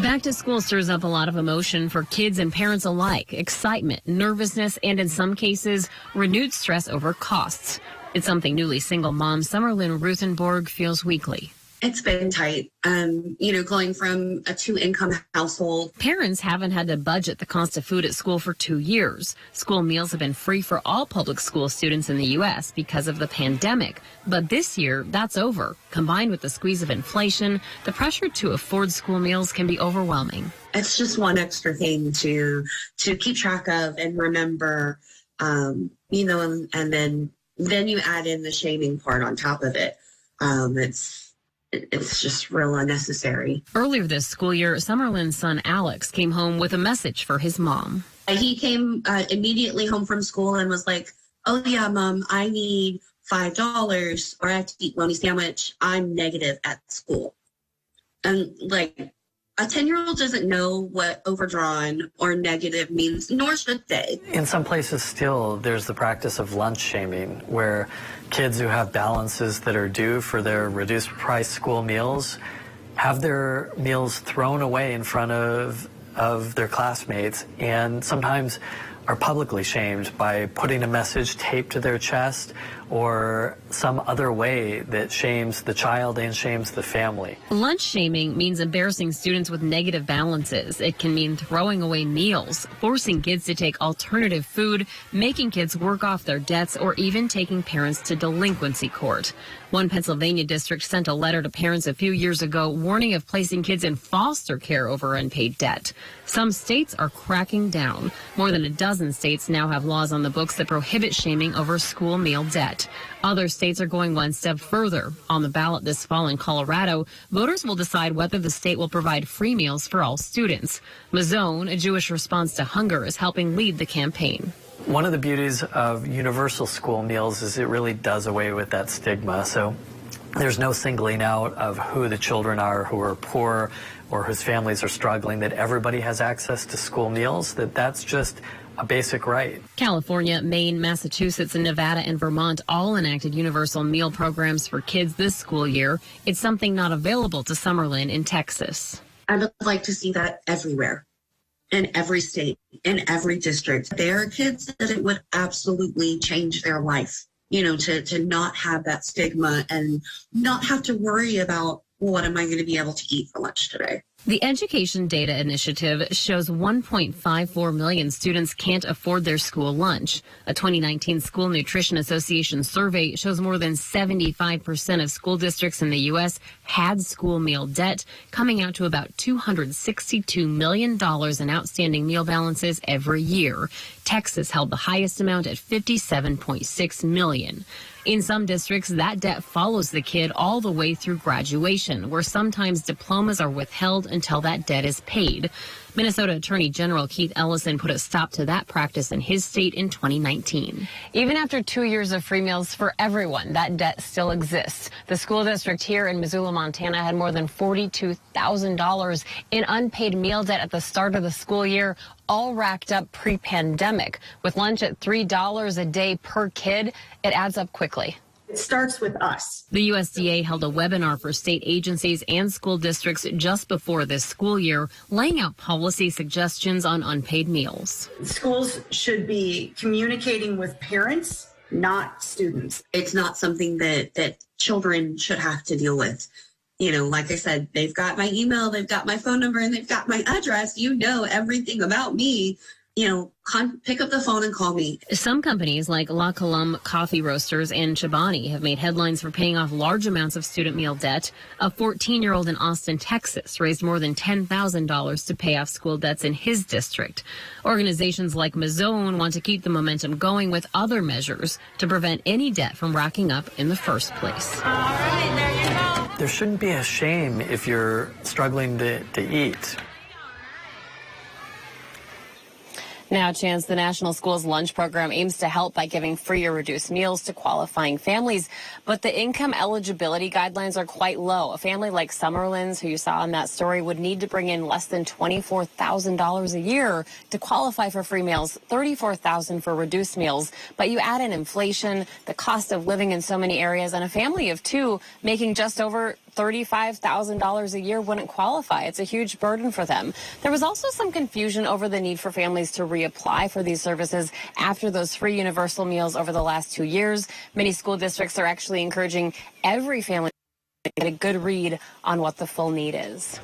Back to school stirs up a lot of emotion for kids and parents alike. Excitement, nervousness, and in some cases, renewed stress over costs. It's something newly single mom Summerlyn Ruthenborg feels weekly. It's been tight. Going from a 2-income household. Parents haven't had to budget the cost of food at school for 2 years. School meals have been free for all public school students in the U.S. because of the pandemic. But this year, that's over. Combined with the squeeze of inflation, the pressure to afford school meals can be overwhelming. It's just one extra thing to keep track of and remember, and then you add in the shaming part on top of it. It's just real unnecessary. Earlier this school year, Summerlyn's son Alex came home with a message for his mom. He came immediately home from school and was like, "Oh yeah, Mom, I need $5 or I have to eat one sandwich. I'm negative at school." And a 10-year-old doesn't know what overdrawn or negative means, nor should they. In some places still, there's the practice of lunch shaming, where kids who have balances that are due for their reduced price school meals have their meals thrown away in front of their classmates, and sometimes are publicly shamed by putting a message taped to their chest or some other way that shames the child and shames the family. Lunch shaming means embarrassing students with negative balances. It can mean throwing away meals, forcing kids to take alternative food, making kids work off their debts, or even taking parents to delinquency court. One Pennsylvania district sent a letter to parents a few years ago warning of placing kids in foster care over unpaid debt. Some states are cracking down. More than a dozen states now have laws on the books that prohibit shaming over school meal debt. Other states are going one step further. On the ballot this fall in Colorado, voters will decide whether the state will provide free meals for all students. Mazone, a Jewish response to hunger, is helping lead the campaign. One of the beauties of universal school meals is it really does away with that stigma. So there's no singling out of who the children are who are poor or whose families are struggling, that everybody has access to school meals, that's just a basic right. California, Maine, Massachusetts, and Nevada and Vermont all enacted universal meal programs for kids this school year. It's something not available to Summerlyn in Texas. I would like to see that everywhere, in every state, in every district. There are kids that it would absolutely change their life, to not have that stigma and not have to worry about, what am I going to be able to eat for lunch today? The Education Data Initiative shows 1.54 million students can't afford their school lunch. A 2019 School Nutrition Association survey shows more than 75% of school districts in the U.S. had school meal debt, coming out to about $262 million in outstanding meal balances every year. Texas held the highest amount at $57.6 million. In some districts, that debt follows the kid all the way through graduation, where sometimes diplomas are withheld until that debt is paid. Minnesota Attorney General Keith Ellison put a stop to that practice in his state in 2019. Even after 2 years of free meals for everyone, that debt still exists. The school district here in Missoula, Montana had more than $42,000 in unpaid meal debt at the start of the school year, all racked up pre-pandemic. With lunch at $3 a day per kid, it adds up quickly. It starts with us. The USDA held a webinar for state agencies and school districts just before this school year, laying out policy suggestions on unpaid meals. Schools should be communicating with parents, not students. It's not something that children should have to deal with. Like I said, they've got my email, they've got my phone number, and they've got my address. Everything about me. Pick up the phone and call me. Some companies like La Colombe Coffee Roasters and Chobani have made headlines for paying off large amounts of student meal debt. A 14-year-old in Austin, Texas, raised more than $10,000 to pay off school debts in his district. Organizations like Mazone want to keep the momentum going with other measures to prevent any debt from racking up in the first place. All right, there you go. There shouldn't be a shame if you're struggling to eat. Now, Chance, the National Schools Lunch Program aims to help by giving free or reduced meals to qualifying families, but the income eligibility guidelines are quite low. A family like Summerlyn's, who you saw in that story, would need to bring in less than $24,000 a year to qualify for free meals, $34,000 for reduced meals. But you add in inflation, the cost of living in so many areas, and a family of two making just over $35,000 a year wouldn't qualify. It's a huge burden for them. There was also some confusion over the need for families to reapply for these services after those free universal meals over the last 2 years. Many school districts are actually encouraging every family to get a good read on what the full need is.